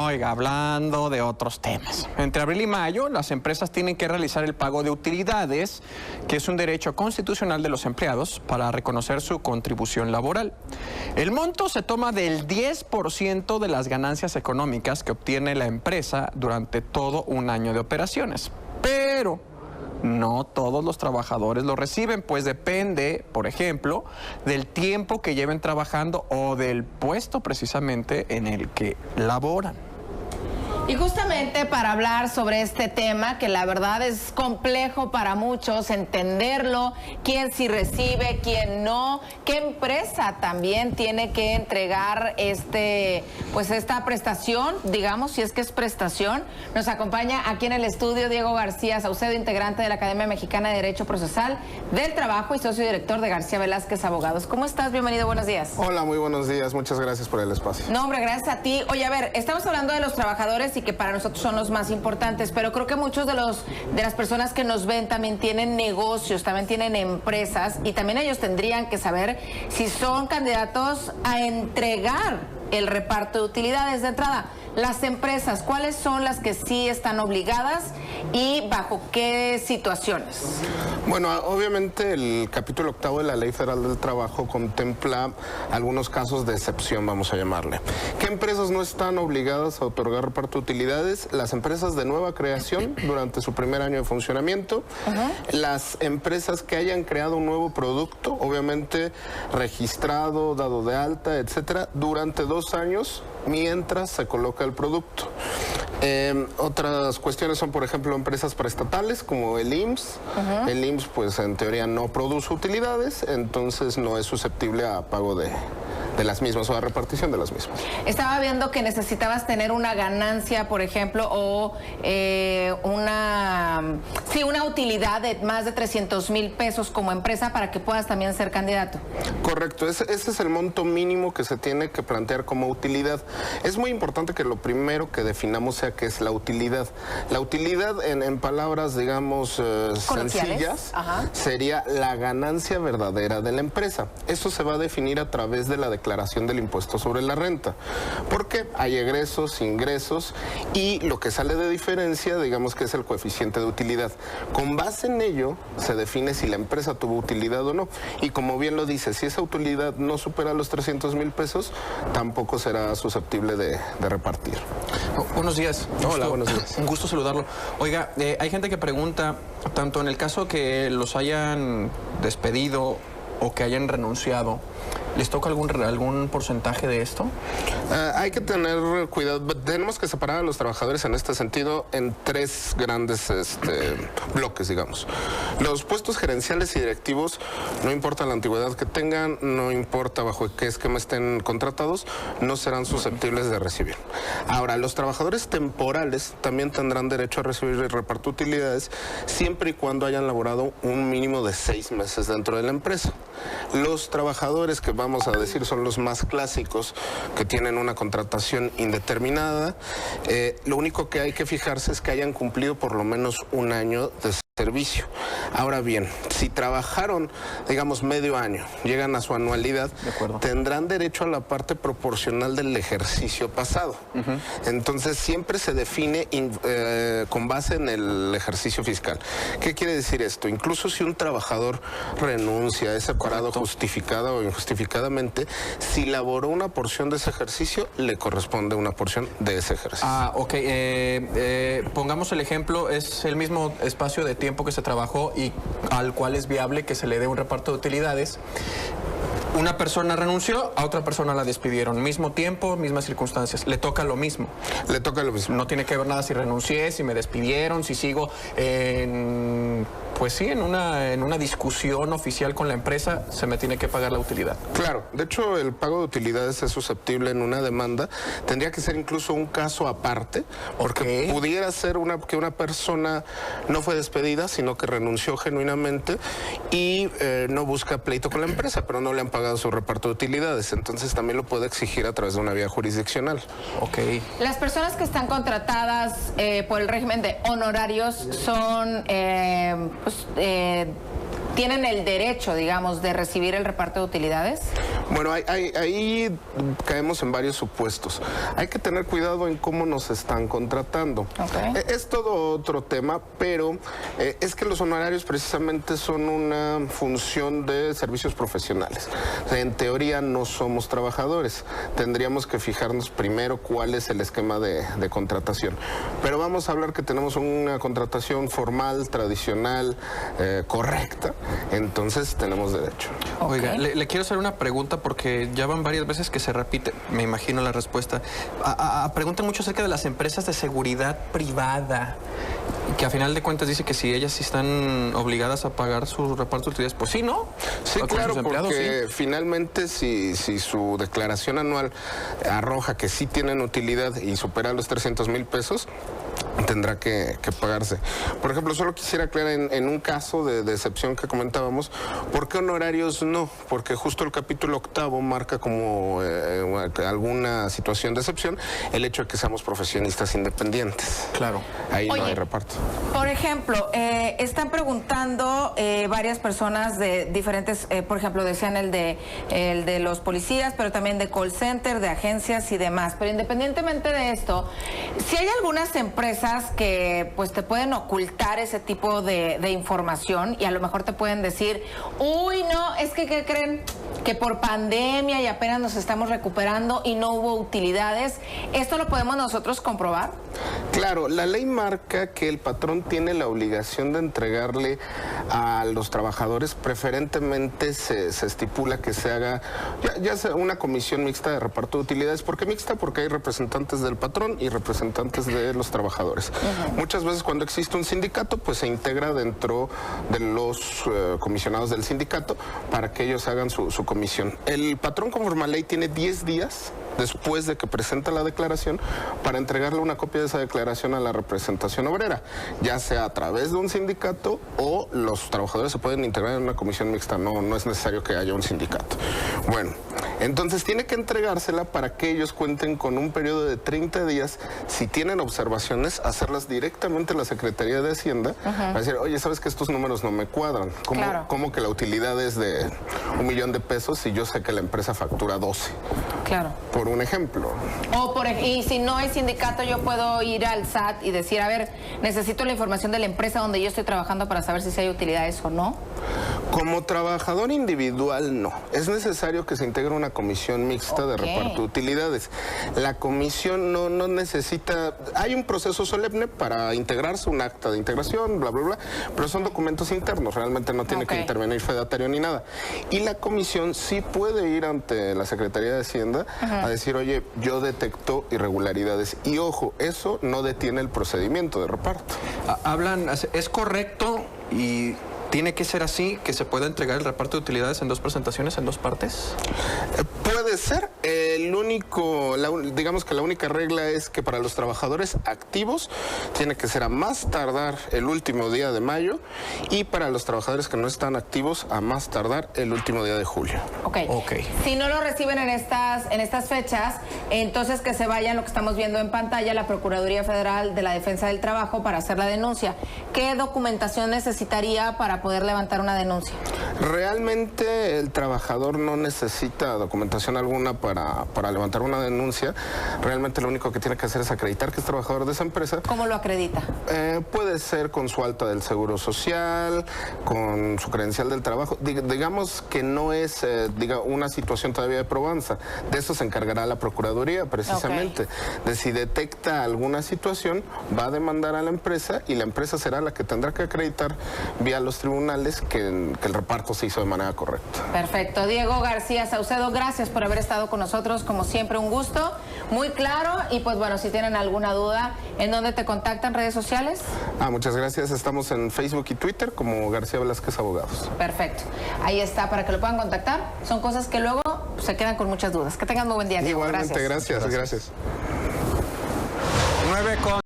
Oiga, hablando de otros temas. Entre abril y mayo, las empresas tienen que realizar el pago de utilidades, que es un derecho constitucional de los empleados para reconocer su contribución laboral. El monto se toma del 10% de las ganancias económicas que obtiene la empresa durante todo un año de operaciones. Pero no todos los trabajadores lo reciben, pues depende, por ejemplo, del tiempo que lleven trabajando o del puesto precisamente en el que laboran. Y justamente para hablar sobre este tema, que la verdad es complejo para muchos entenderlo, quién sí recibe, quién no, qué empresa también tiene que entregar esta prestación, digamos, si es que es prestación. Nos acompaña aquí en el estudio Diego García Saucedo, integrante de la Academia Mexicana de Derecho Procesal del Trabajo y socio director de García Velázquez Abogados. ¿Cómo estás? Bienvenido, buenos días. Hola, muy buenos días, muchas gracias por el espacio. No, hombre, gracias a ti. Oye, a ver, estamos hablando de los trabajadores y que para nosotros son los más importantes, pero creo que muchos de las personas que nos ven también tienen negocios, también tienen empresas y también ellos tendrían que saber si son candidatos a entregar el reparto de utilidades. De entrada, las empresas, ¿cuáles son las que sí están obligadas y bajo qué situaciones? Bueno, obviamente el capítulo 8 de la Ley Federal del Trabajo contempla algunos casos de excepción, vamos a llamarle. ¿Qué empresas no están obligadas a otorgar reparto de utilidades? Las empresas de nueva creación durante su primer año de funcionamiento, las empresas que hayan creado un nuevo producto, obviamente registrado, dado de alta, etcétera, durante 2 años mientras se coloca el producto. Otras cuestiones son, por ejemplo, empresas preestatales como el IMSS. El IMSS, pues en teoría no produce utilidades, entonces no es susceptible a pago de las mismas o a repartición de las mismas. Estaba viendo que necesitabas tener una ganancia, por ejemplo, o una utilidad de más de 300,000 pesos como empresa para que puedas también ser candidato. Correcto, ese es el monto mínimo que se tiene que plantear como utilidad. Es muy importante que lo primero que definamos sea qué es la utilidad. La utilidad, en palabras, digamos, sencillas, sería la ganancia verdadera de la empresa. Eso se va a definir a través de la declaración del impuesto sobre la renta. Porque hay egresos, ingresos y lo que sale de diferencia, digamos que es el coeficiente de utilidad. Con base en ello se define si la empresa tuvo utilidad o no. Y como bien lo dice, si esa utilidad no supera los 300,000 pesos, tampoco será susceptible de repartir. Buenos días. Hola, buenos días. Un gusto saludarlo. Oiga, hay gente que pregunta, tanto en el caso que los hayan despedido o que hayan renunciado, ¿les toca algún porcentaje de esto? Hay que tener cuidado. Tenemos que separar a los trabajadores en este sentido en 3 grandes bloques, digamos. Los puestos gerenciales y directivos, no importa la antigüedad que tengan, no importa bajo qué esquema estén contratados, no serán susceptibles de recibir. Ahora, los trabajadores temporales también tendrán derecho a recibir el reparto de utilidades siempre y cuando hayan laborado un mínimo de 6 meses dentro de la empresa. Los trabajadores que vamos a decir son los más clásicos, que tienen una contratación indeterminada, lo único que hay que fijarse es que hayan cumplido por lo menos un año de servicio. Ahora bien, si trabajaron, digamos, medio año, llegan a su anualidad, tendrán derecho a la parte proporcional del ejercicio pasado. Entonces, siempre se define con base en el ejercicio fiscal. ¿Qué quiere decir esto? Incluso si un trabajador renuncia, es separado justificada o injustificadamente, si laboró una porción de ese ejercicio, le corresponde una porción de ese ejercicio. Ok. Pongamos el ejemplo, es el mismo espacio de tiempo que se trabajó y al cual es viable que se le dé un reparto de utilidades. Una persona renunció, a otra persona la despidieron. Mismo tiempo, mismas circunstancias. Le toca lo mismo. Le toca lo mismo. No tiene que ver nada si renuncié, si me despidieron, si sigo en una discusión oficial con la empresa, se me tiene que pagar la utilidad. Claro, de hecho el pago de utilidades es susceptible en una demanda. Tendría que ser incluso un caso aparte, porque pudiera ser que una persona no fue despedida, sino que renunció genuinamente y no busca pleito con la empresa, pero no le han pagado su reparto de utilidades. Entonces también lo puede exigir a través de una vía jurisdiccional. Las personas que están contratadas por el régimen de honorarios son tienen el derecho, digamos, de recibir el reparto de utilidades. Bueno, ahí caemos en varios supuestos. Hay que tener cuidado en cómo nos están contratando. Okay. Es todo otro tema, pero es que los honorarios precisamente son una función de servicios profesionales. O sea, en teoría no somos trabajadores. Tendríamos que fijarnos primero cuál es el esquema de contratación. Pero vamos a hablar que tenemos una contratación formal, tradicional, correcta. Entonces tenemos derecho. Okay. Oiga, le quiero hacer una pregunta porque ya van varias veces que se repite, me imagino la respuesta. Preguntan mucho acerca de las empresas de seguridad privada, que a final de cuentas dice que si ellas sí están obligadas a pagar su reparto de utilidades, pues sí, ¿no? Sí, claro, porque finalmente si su declaración anual arroja que sí tienen utilidad y supera los 300,000 pesos, tendrá que pagarse. Por ejemplo, solo quisiera aclarar en un caso de excepción que comentábamos, ¿por qué honorarios no? Porque justo el capítulo 8 marca como alguna situación de excepción el hecho de que seamos profesionistas independientes. Claro. Ahí Oye, no hay reparto. Por ejemplo, están preguntando varias personas de diferentes, por ejemplo, decían el de los policías, pero también de call center, de agencias y demás. Pero independientemente de esto, si hay algunas empresas que pues te pueden ocultar ese tipo de información y a lo mejor te pueden decir, uy, no, es que ¿qué creen? Que por pandemia y apenas nos estamos recuperando y no hubo utilidades. ¿Esto lo podemos nosotros comprobar? Claro, la ley marca que el patrón tiene la obligación de entregarle a los trabajadores, preferentemente se estipula que se haga ya sea una comisión mixta de reparto de utilidades. ¿Por qué mixta? Porque hay representantes del patrón y representantes de los trabajadores. Muchas veces cuando existe un sindicato, pues se integra dentro de los comisionados del sindicato para que ellos hagan su comisión. El patrón, conforme a ley, tiene 10 días después de que presenta la declaración para entregarle una copia de esa declaración a la representación obrera, ya sea a través de un sindicato o los trabajadores se pueden integrar en una comisión mixta, no es necesario que haya un sindicato. Bueno, entonces tiene que entregársela para que ellos cuenten con un periodo de 30 días, si tienen observaciones, hacerlas directamente a la Secretaría de Hacienda, para decir, oye, ¿sabes que estos números no me cuadran? ¿Cómo que la utilidad es de 1,000,000 de pesos si yo sé que la empresa factura 12? Claro. Por un ejemplo. Y si no hay sindicato, yo puedo ir al SAT y decir, a ver, necesito la información de la empresa donde yo estoy trabajando para saber si hay utilidades o no. Como trabajador individual, no. Es necesario que se integre una comisión mixta de reparto de utilidades. La comisión no necesita... Hay un proceso solemne para integrarse, un acta de integración, bla, bla, bla, pero son documentos internos. Realmente no tiene que intervenir fedatario ni nada. Y la comisión sí puede ir ante la Secretaría de Hacienda a decir, oye, yo detecto irregularidades. Y ojo, eso no detiene el procedimiento de reparto. ¿Es correcto y tiene que ser así, que se pueda entregar el reparto de utilidades en 2 presentaciones, en 2 partes? Puede ser. Digamos que la única regla es que para los trabajadores activos tiene que ser a más tardar el último día de mayo y para los trabajadores que no están activos a más tardar el último día de julio. Ok. Si no lo reciben en estas fechas, entonces que se vayan, lo que estamos viendo en pantalla, la Procuraduría Federal de la Defensa del Trabajo para hacer la denuncia. ¿Qué documentación necesitaría para poder levantar una denuncia? Realmente el trabajador no necesita documentación alguna para levantar una denuncia. Realmente lo único que tiene que hacer es acreditar que es trabajador de esa empresa. ¿Cómo lo acredita? Puede ser con su alta del Seguro Social, con su credencial del trabajo. Digamos que no es una situación todavía de probanza. De eso se encargará la Procuraduría precisamente. De si detecta alguna situación, va a demandar a la empresa y la empresa será la que tendrá que acreditar vía los tribunales que el reparto se hizo de manera correcta. Perfecto. Diego García Saucedo, gracias por haber estado con nosotros, como siempre un gusto, muy claro, y pues bueno, si tienen alguna duda, ¿en dónde te contactan? ¿Redes sociales? Muchas gracias, estamos en Facebook y Twitter como García Velázquez Abogados. Perfecto, ahí está, para que lo puedan contactar, son cosas que luego se quedan con muchas dudas. Que tengan muy buen día, Diego. Igualmente, gracias. 9 con